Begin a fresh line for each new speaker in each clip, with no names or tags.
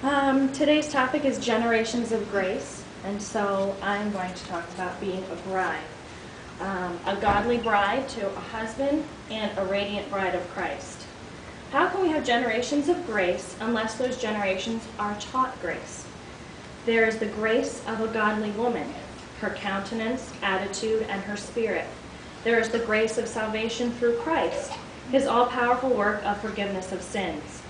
Today's topic is generations of grace, and so I'm going to talk about being a bride. A godly bride to a husband and a radiant bride of Christ. How can we have generations of grace unless those generations are taught grace? There is the grace of a godly woman, her countenance, attitude, and her spirit. There is the grace of salvation through Christ, his all-powerful work of forgiveness of sins.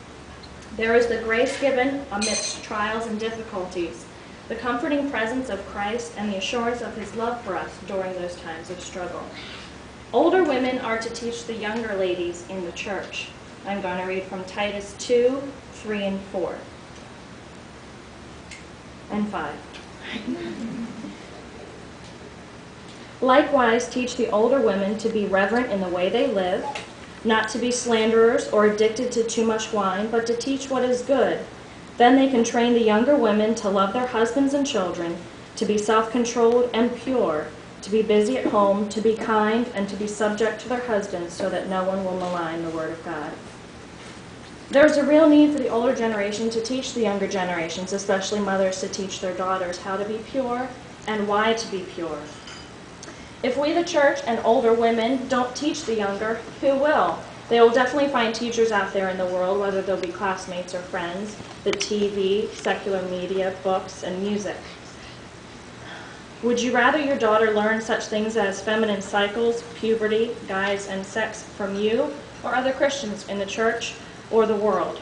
There is the grace given amidst trials and difficulties, the comforting presence of Christ and the assurance of his love for us during those times of struggle. Older women are to teach the younger ladies in the church. I'm going to read from Titus 2, 3, and 4, and 5. Likewise, teach the older women to be reverent in the way they live, not to be slanderers or addicted to too much wine, but to teach what is good. Then they can train the younger women to love their husbands and children, to be self-controlled and pure, to be busy at home, to be kind, and to be subject to their husbands so that no one will malign the word of God. There's a real need for the older generation to teach the younger generations, especially mothers, to teach their daughters how to be pure and why to be pure. If we, the church, and older women don't teach the younger, who will? They will definitely find teachers out there in the world, whether they'll be classmates or friends, the TV, secular media, books, and music. Would you rather your daughter learn such things as feminine cycles, puberty, guys, and sex from you or other Christians in the church or the world?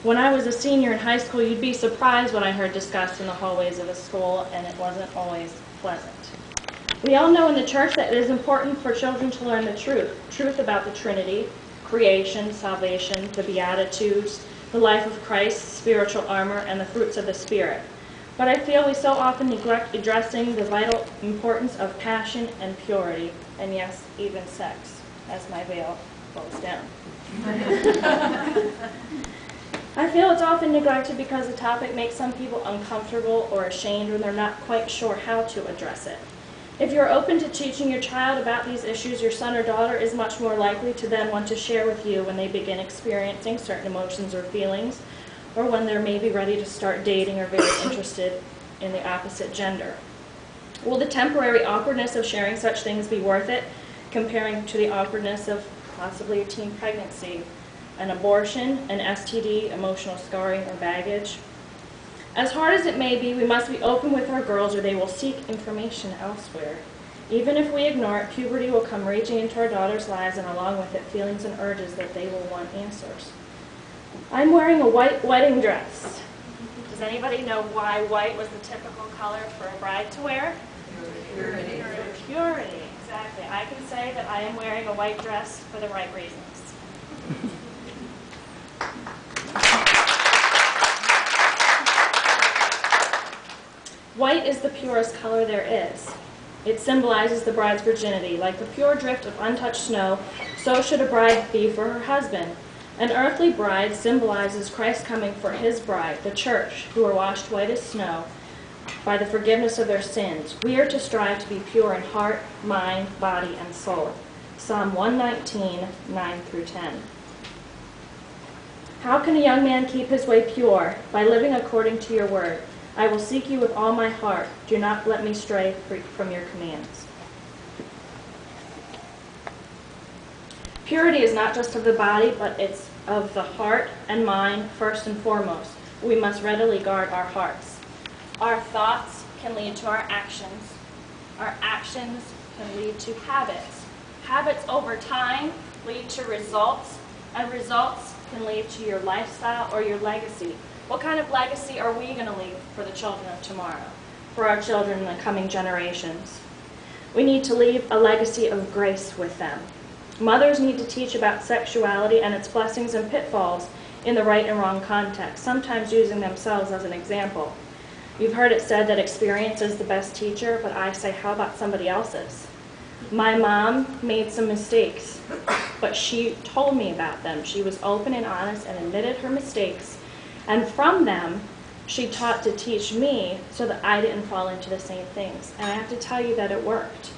When I was a senior in high school, you'd be surprised what I heard discussed in the hallways of a school, and it wasn't always pleasant. We all know in the church that it is important for children to learn the truth about the Trinity, creation, salvation, the Beatitudes, the life of Christ, spiritual armor, and the fruits of the Spirit. But I feel we so often neglect addressing the vital importance of passion and purity, and yes, even sex, as my veil falls down. I feel it's often neglected because the topic makes some people uncomfortable or ashamed when they're not quite sure how to address it. If you're open to teaching your child about these issues, your son or daughter is much more likely to then want to share with you when they begin experiencing certain emotions or feelings, or when they're maybe ready to start dating or very interested in the opposite gender. Will the temporary awkwardness of sharing such things be worth it, comparing to the awkwardness of possibly a teen pregnancy, an abortion, an STD, emotional scarring, or baggage? As hard as it may be, we must be open with our girls or they will seek information elsewhere. Even if we ignore it, puberty will come raging into our daughters' lives, and along with it, feelings and urges that they will want answers. I'm wearing a white wedding dress. Does anybody know why white was the typical color for a bride to wear?
Purity.
Purity, exactly. I can say that I am wearing a white dress for the right reasons. White is the purest color there is. It symbolizes the bride's virginity. Like the pure drift of untouched snow, so should a bride be for her husband. An earthly bride symbolizes Christ coming for his bride, the church, who are washed white as snow by the forgiveness of their sins. We are to strive to be pure in heart, mind, body, and soul. Psalm 119, 9 through 10. How can a young man keep his way pure? By living according to your word. I will seek you with all my heart. Do not let me stray from your commands. Purity is not just of the body, but it's of the heart and mind first and foremost. We must readily guard our hearts. Our thoughts can lead to our actions. Our actions can lead to habits. Habits over time lead to results, and results can lead to your lifestyle or your legacy. What kind of legacy are we going to leave for the children of tomorrow, for our children in the coming generations? We need to leave a legacy of grace with them. Mothers need to teach about sexuality and its blessings and pitfalls in the right and wrong context, sometimes using themselves as an example. You've heard it said that experience is the best teacher, but I say, how about somebody else's? My mom made some mistakes, but she told me about them. She was open and honest and admitted her mistakes. And from them, she taught to teach me so that I didn't fall into the same things. And I have to tell you that it worked.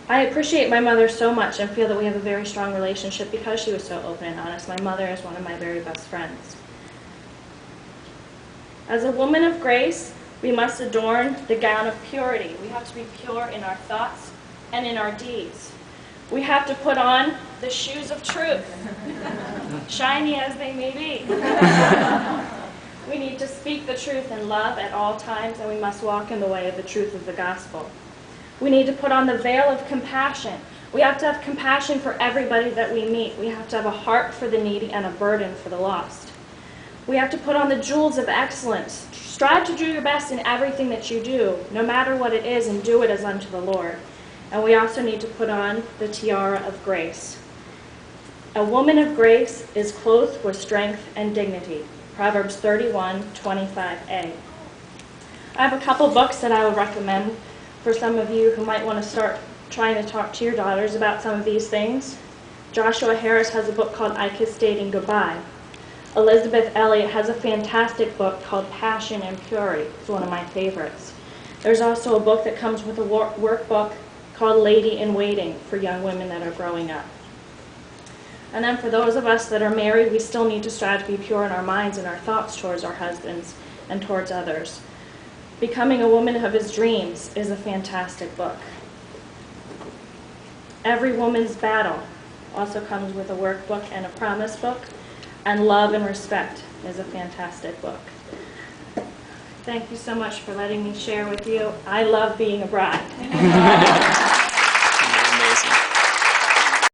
I appreciate my mother so much and feel that we have a very strong relationship because she was so open and honest. My mother is one of my very best friends. As a woman of grace, we must adorn the gown of purity. We have to be pure in our thoughts and in our deeds. We have to put on the shoes of truth, shiny as they may be. We need to speak the truth in love at all times, and we must walk in the way of the truth of the gospel. We need to put on the veil of compassion. We have to have compassion for everybody that we meet. We have to have a heart for the needy and a burden for the lost. We have to put on the jewels of excellence. Strive to do your best in everything that you do, no matter what it is, and do it as unto the Lord. And we also need to put on the tiara of grace. A woman of grace is clothed with strength and dignity. Proverbs 31:25a. I have a couple books that I would recommend for some of you who might want to start trying to talk to your daughters about some of these things. Joshua Harris has a book called I Kissed Dating Goodbye. Elizabeth Elliot has a fantastic book called Passion and Purity. It's one of my favorites. There's also a book that comes with a workbook called Lady in Waiting for young women that are growing up. And then for those of us that are married, we still need to strive to be pure in our minds and our thoughts towards our husbands and towards others. Becoming a Woman of His Dreams is a fantastic book. Every Woman's Battle also comes with a workbook and a promise book. And Love and Respect is a fantastic book. Thank you so much for letting me share with you. I love being a bride.